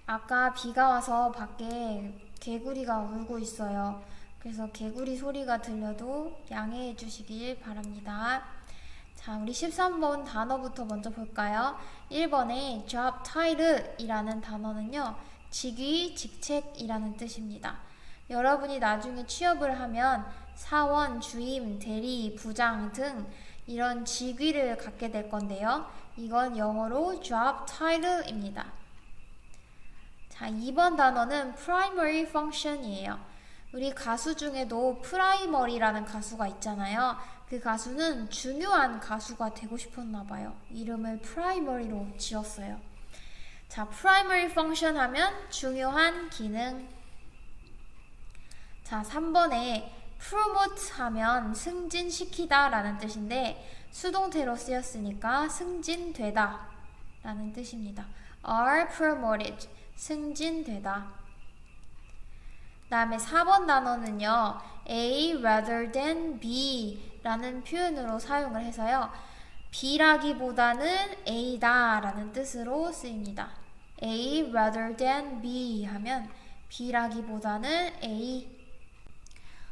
아까 비가 와서 밖에 개구리가 울고 있어요. 그래서 개구리 소리가 들려도 양해해 주시길 바랍니다. 자, 우리 13번 단어부터 먼저 볼까요? 1번에 job title이라는 단어는요, 직위, 직책이라는 뜻입니다. 여러분이 나중에 취업을 하면 사원, 주임, 대리, 부장 등 이런 직위를 갖게 될 건데요. 이건 영어로 job title입니다. 자, 2번 단어는 primary function이에요. 우리 가수 중에도 프라이머리라는 가수가 있잖아요. 그 가수는 중요한 가수가 되고 싶었나 봐요. 이름을 프라이머리로 지었어요. 자, primary function 하면 중요한 기능. 자, 3번에 promote 하면 승진시키다 라는 뜻인데 수동태로 쓰였으니까 승진되다 라는 뜻입니다. are promoted, 승진되다. 그 다음에 4번 단어는요, A rather than B 라는 표현으로 사용을 해서요, B라기보다는 A다 라는 뜻으로 쓰입니다. A rather than B 하면 B라기보다는 A.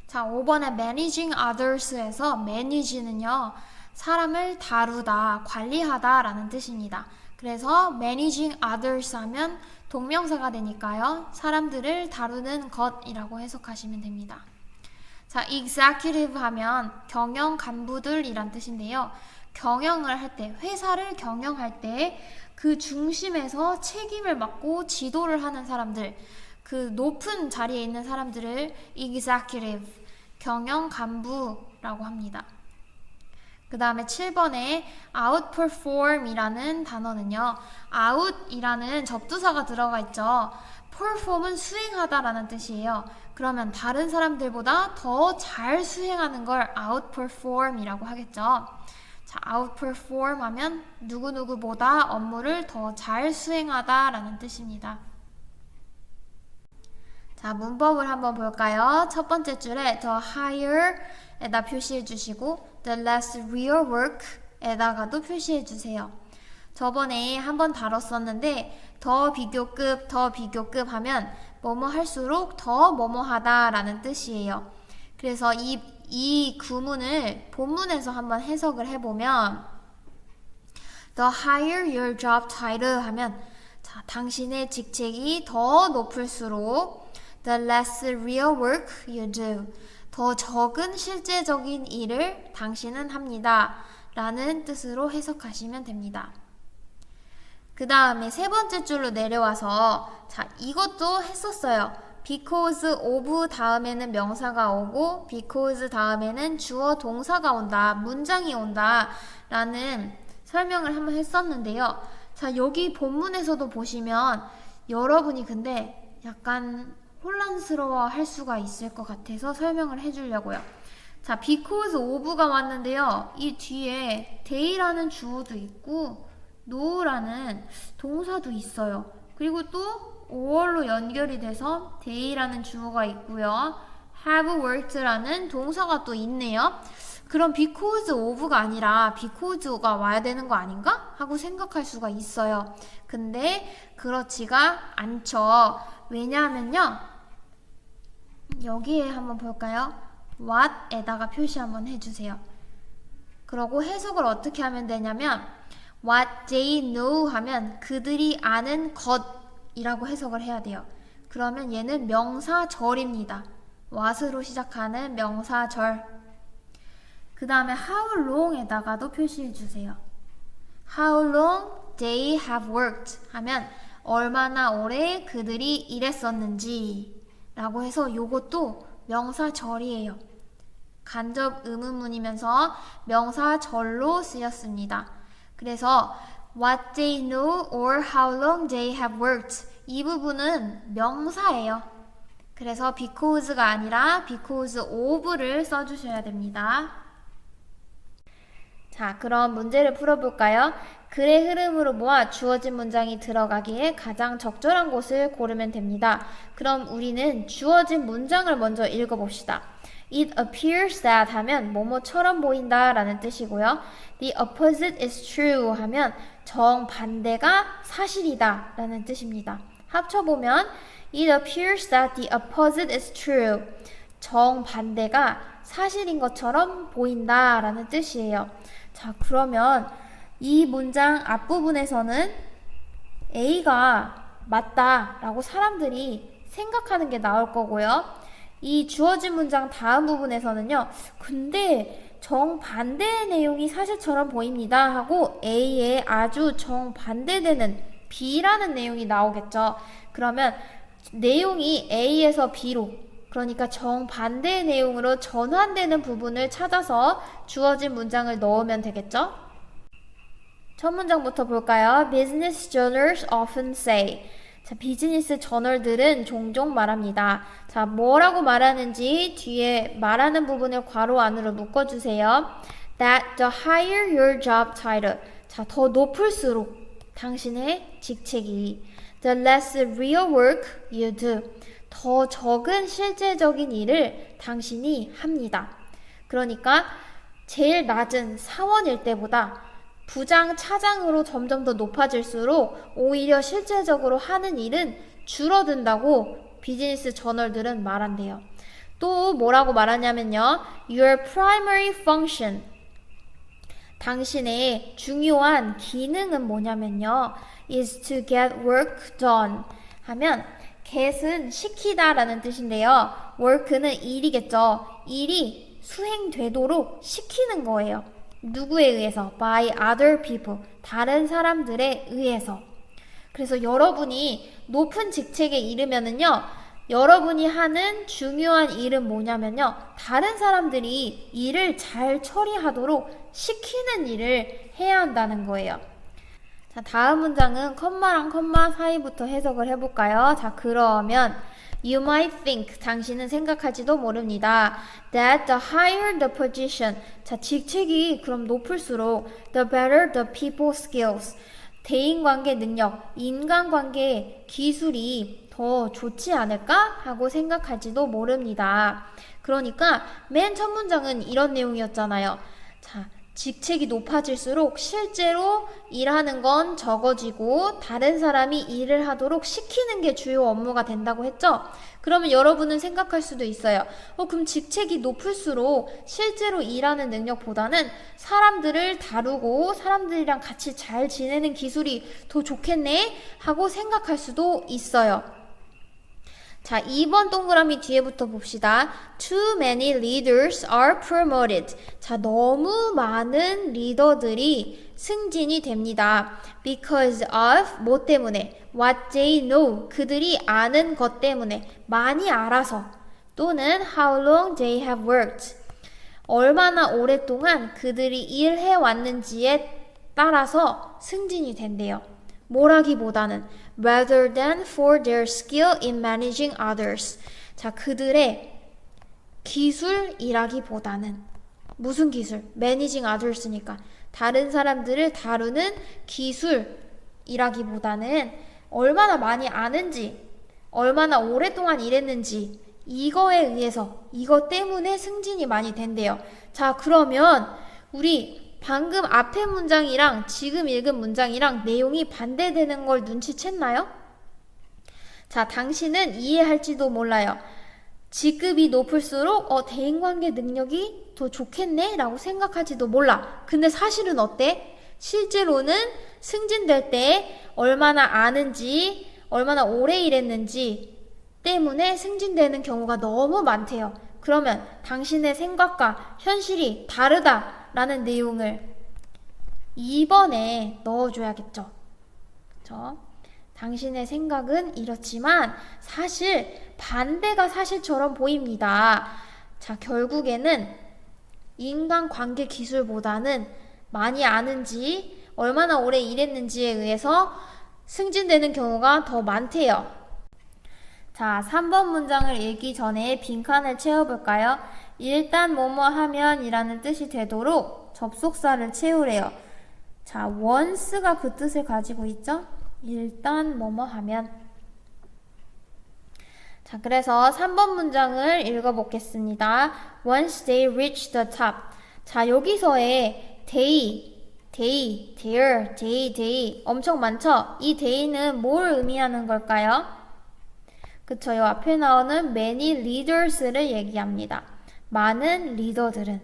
자, 5번에 managing others에서 manage는요, 사람을 다루다, 관리하다 라는 뜻입니다. 그래서 managing others 하면 동명사가 되니까요, 사람들을 다루는 것이라고 해석하시면 됩니다. 자, executive 하면 경영 간부들이란 뜻인데요. 경영을 할 때, 회사를 경영할 때 그 중심에서 책임을 맡고 지도를 하는 사람들, 그 높은 자리에 있는 사람들을 executive, 경영 간부라고 합니다. 그 다음에 7번에 outperform이라는 단어는요, out이라는 접두사가 들어가 있죠. perform은 수행하다라는 뜻이에요. 그러면 다른 사람들보다 더 잘 수행하는 걸 outperform이라고 하겠죠. 자, outperform 하면 누구누구보다 업무를 더 잘 수행하다라는 뜻입니다. 자, 문법을 한번 볼까요? 첫 번째 줄에 the higher에다 표시해 주시고 the less real work 에다가도 표시해 주세요. 저번에 한번 다뤘었는데 더 비교급 하면 뭐뭐 할수록 더 뭐뭐 하다 라는 뜻이에요. 그래서 이 구문을 본문에서 한번 해석을 해보면 the higher your job title 하면 자, 당신의 직책이 더 높을수록 the less real work you do, 더 적은 실제적인 일을 당신은 합니다 라는 뜻으로 해석하시면 됩니다. 그 다음에 세 번째 줄로 내려와서 자, 이것도 했었어요. because of 다음에는 명사가 오고 because 다음에는 주어 동사가 온다, 문장이 온다 라는 설명을 한번 했었는데요. 자, 여기 본문에서도 보시면 여러분이 근데 약간 혼란스러워 할 수가 있을 것 같아서 설명을 해주려고요. 자, because of가 왔는데요. 이 뒤에 day라는 주어도 있고 no라는 동사도 있어요. 그리고 또 or로 연결이 돼서 day라는 주어가 있고요. have worked라는 동사가 또 있네요. 그럼 because of가 아니라 because가 와야 되는 거 아닌가? 하고 생각할 수가 있어요. 근데 그렇지가 않죠. 왜냐하면요, 여기에 한번 볼까요? what에다가 표시 한번 해주세요. 그러고 해석을 어떻게 하면 되냐면 what they know 하면 그들이 아는 것이라고 해석을 해야 돼요. 그러면 얘는 명사절입니다. what으로 시작하는 명사절. 그 다음에 how long에다가도 표시해 주세요. How long they have worked 하면 얼마나 오래 그들이 일했었는지 라고 해서 요것도 명사절이에요. 간접 의문문이면서 명사절로 쓰였습니다. 그래서 what they know or how long they have worked, 이 부분은 명사예요. 그래서 because가 아니라 because of를 써주셔야 됩니다. 자, 그럼 문제를 풀어볼까요? 글의 흐름으로 모아 주어진 문장이 들어가기에 가장 적절한 곳을 고르면 됩니다. 그럼 우리는 주어진 문장을 먼저 읽어봅시다. It appears that 하면 뭐뭐처럼 보인다 라는 뜻이고요. The opposite is true 하면 정반대가 사실이다 라는 뜻입니다. 합쳐보면 It appears that the opposite is true. 정반대가 사실인 것처럼 보인다 라는 뜻이에요. 자, 그러면 이 문장 앞부분에서는 A가 맞다 라고 사람들이 생각하는 게 나올 거고요. 이 주어진 문장 다음 부분에서는요. 근데 정반대의 내용이 사실처럼 보입니다 하고 A에 아주 정반대되는 B라는 내용이 나오겠죠. 그러면 내용이 A에서 B로, 그러니까 정반대의 내용으로 전환되는 부분을 찾아서 주어진 문장을 넣으면 되겠죠. 첫 문장부터 볼까요? Business journals often say. 자, 비즈니스 저널들은 종종 말합니다. 자, 뭐라고 말하는지 뒤에 말하는 부분을 괄호 안으로 묶어주세요. That the higher your job title. 자, 더 높을수록 당신의 직책이 the less real work you do. 더 적은 실제적인 일을 당신이 합니다. 그러니까 제일 낮은 사원일 때보다 부장, 차장으로 점점 더 높아질수록 오히려 실제적으로 하는 일은 줄어든다고 비즈니스 저널들은 말한대요. 또 뭐라고 말하냐면요. Your primary function. 당신의 중요한 기능은 뭐냐면요. is to get work done. 하면 get은 시키다 라는 뜻인데요. work는 일이겠죠. 일이 수행되도록 시키는 거예요. 누구에 의해서? by other people. 다른 사람들에 의해서. 그래서 여러분이 높은 직책에 이르면은요. 여러분이 하는 중요한 일은 뭐냐면요. 다른 사람들이 일을 잘 처리하도록 시키는 일을 해야 한다는 거예요. 자, 다음 문장은 컴마랑 컴마 사이부터 해석을 해볼까요? 자, 그러면 You might think, 당신은 생각할지도 모릅니다. That the higher the position, 자, 직책이 그럼 높을수록 the better the people skills, 대인관계 능력, 인간관계 기술이 더 좋지 않을까 하고 생각할지도 모릅니다. 그러니까 맨 첫 문장은 이런 내용이었잖아요. 자, 직책이 높아질수록 실제로 일하는 건 적어지고 다른 사람이 일을 하도록 시키는 게 주요 업무가 된다고 했죠? 그러면 여러분은 생각할 수도 있어요. 그럼 직책이 높을수록 실제로 일하는 능력보다는 사람들을 다루고 사람들이랑 같이 잘 지내는 기술이 더 좋겠네? 하고 생각할 수도 있어요. 자, 2번 동그라미 뒤에부터 봅시다. Too many leaders are promoted. 자, 너무 많은 리더들이 승진이 됩니다. Because of 뭐 때문에? What they know. 그들이 아는 것 때문에. 많이 알아서. 또는 how long they have worked. 얼마나 오랫동안 그들이 일해 왔는지에 따라서 승진이 된대요. 뭐라기보다는 rather than for their skill in managing others. 자, 그들의 기술이라기보다는 무슨 기술? managing others니까 다른 사람들을 다루는 기술이라기보다는 얼마나 많이 아는지, 얼마나 오랫동안 일했는지 이거에 의해서, 이것 때문에 승진이 많이 된대요. 자, 그러면 우리 방금 앞의 문장이랑 지금 읽은 문장이랑 내용이 반대되는 걸 눈치챘나요? 자, 당신은 이해할지도 몰라요. 직급이 높을수록 대인관계 능력이 더 좋겠네? 라고 생각할지도 몰라. 근데 사실은 어때? 실제로는 승진될 때 얼마나 아는지, 얼마나 오래 일했는지 때문에 승진되는 경우가 너무 많대요. 그러면 당신의 생각과 현실이 다르다 라는 내용을 2번에 넣어줘야겠죠. 그렇죠? 당신의 생각은 이렇지만 사실 반대가 사실처럼 보입니다. 자, 결국에는 인간관계 기술보다는 많이 아는지 얼마나 오래 일했는지에 의해서 승진되는 경우가 더 많대요. 자, 3번 문장을 읽기 전에 빈칸을 채워볼까요? 일단 뭐뭐 하면 이라는 뜻이 되도록 접속사를 채우래요. 자, once가 그 뜻을 가지고 있죠? 일단 뭐뭐 하면. 자, 그래서 3번 문장을 읽어보겠습니다. Once they reach the top. 자, 여기서의 they, day, there, day 엄청 많죠? 이 day는 뭘 의미하는 걸까요? 그쵸, 요 앞에 나오는 many leaders를 얘기합니다. 많은 리더들은.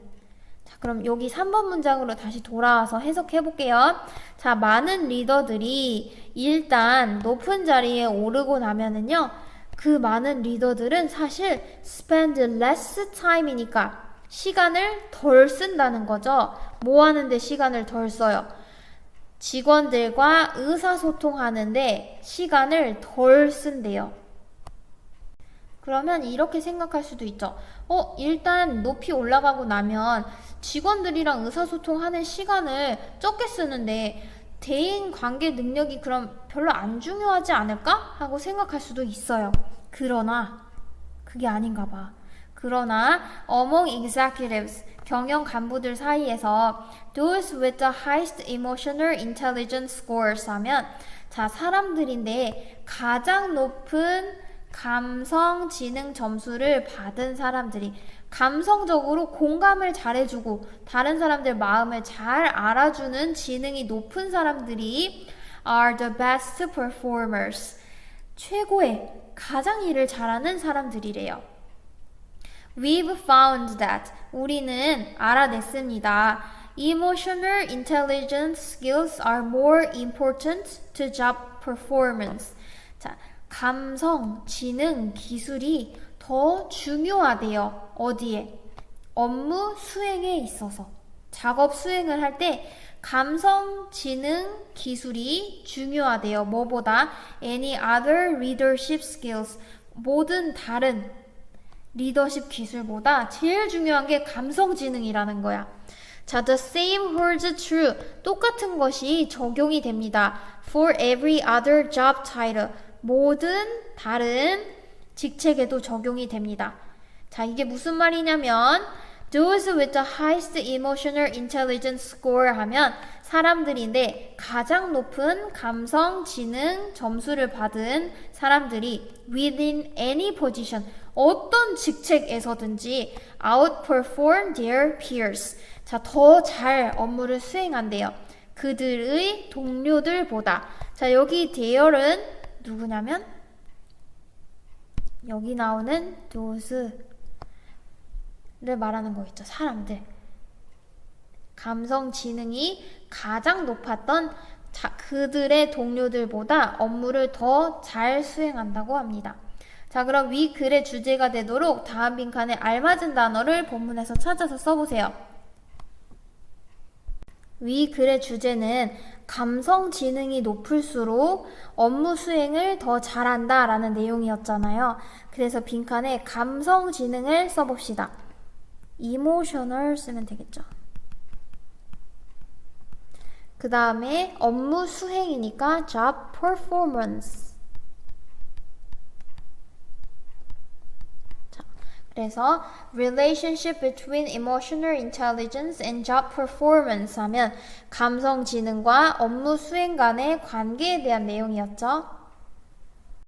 자, 그럼 여기 3번 문장으로 다시 돌아와서 해석해 볼게요. 자, 많은 리더들이 일단 높은 자리에 오르고 나면은요, 그 많은 리더들은 사실 spend less time이니까 시간을 덜 쓴다는 거죠. 뭐 하는데 시간을 덜 써요? 직원들과 의사소통하는데 시간을 덜 쓴대요. 그러면 이렇게 생각할 수도 있죠. 일단 높이 올라가고 나면 직원들이랑 의사소통하는 시간을 적게 쓰는데 대인 관계 능력이 그럼 별로 안 중요하지 않을까? 하고 생각할 수도 있어요. 그러나 그게 아닌가 봐. 그러나 among executives, 경영 간부들 사이에서 those with the highest emotional intelligence scores 하면 자, 사람들인데 가장 높은 감성 지능 점수를 받은 사람들이 감성적으로 공감을 잘해주고 다른 사람들 마음을 잘 알아주는 지능이 높은 사람들이 are the best performers. 최고의 가장 일을 잘하는 사람들이래요. We've found that 우리는 알아냈습니다. Emotional intelligence skills are more important to job performance. 자, 감성, 지능, 기술이 더 중요하대요. 어디에? 업무 수행에 있어서. 작업 수행을 할 때 감성, 지능, 기술이 중요하대요. 뭐보다? Any other leadership skills. 모든 다른 리더십 기술보다 제일 중요한 게 감성, 지능이라는 거야. 자, the same holds true. 똑같은 것이 적용이 됩니다. For every other job title. 모든 다른 직책에도 적용이 됩니다. 자, 이게 무슨 말이냐면 those with the highest emotional intelligence score 하면 사람들인데 가장 높은 감성, 지능 점수를 받은 사람들이 within any position 어떤 직책에서든지 outperform their peers. 자, 더 잘 업무를 수행한대요. 그들의 동료들보다. 자, 여기 대열은 누구냐면 여기 나오는 those를 말하는 거 있죠. 사람들. 감성 지능이 가장 높았던 그들의 동료들보다 업무를 더 잘 수행한다고 합니다. 자, 그럼 위 글의 주제가 되도록 다음 빈칸에 알맞은 단어를 본문에서 찾아서 써보세요. 위 글의 주제는 감성 지능이 높을수록 업무 수행을 더 잘한다 라는 내용이었잖아요. 그래서 빈칸에 감성 지능을 써봅시다. emotional 쓰면 되겠죠. 그 다음에 업무 수행이니까 job performance. 그래서 relationship between emotional intelligence and job performance 하면 감성 지능과 업무 수행 간의 관계에 대한 내용이었죠.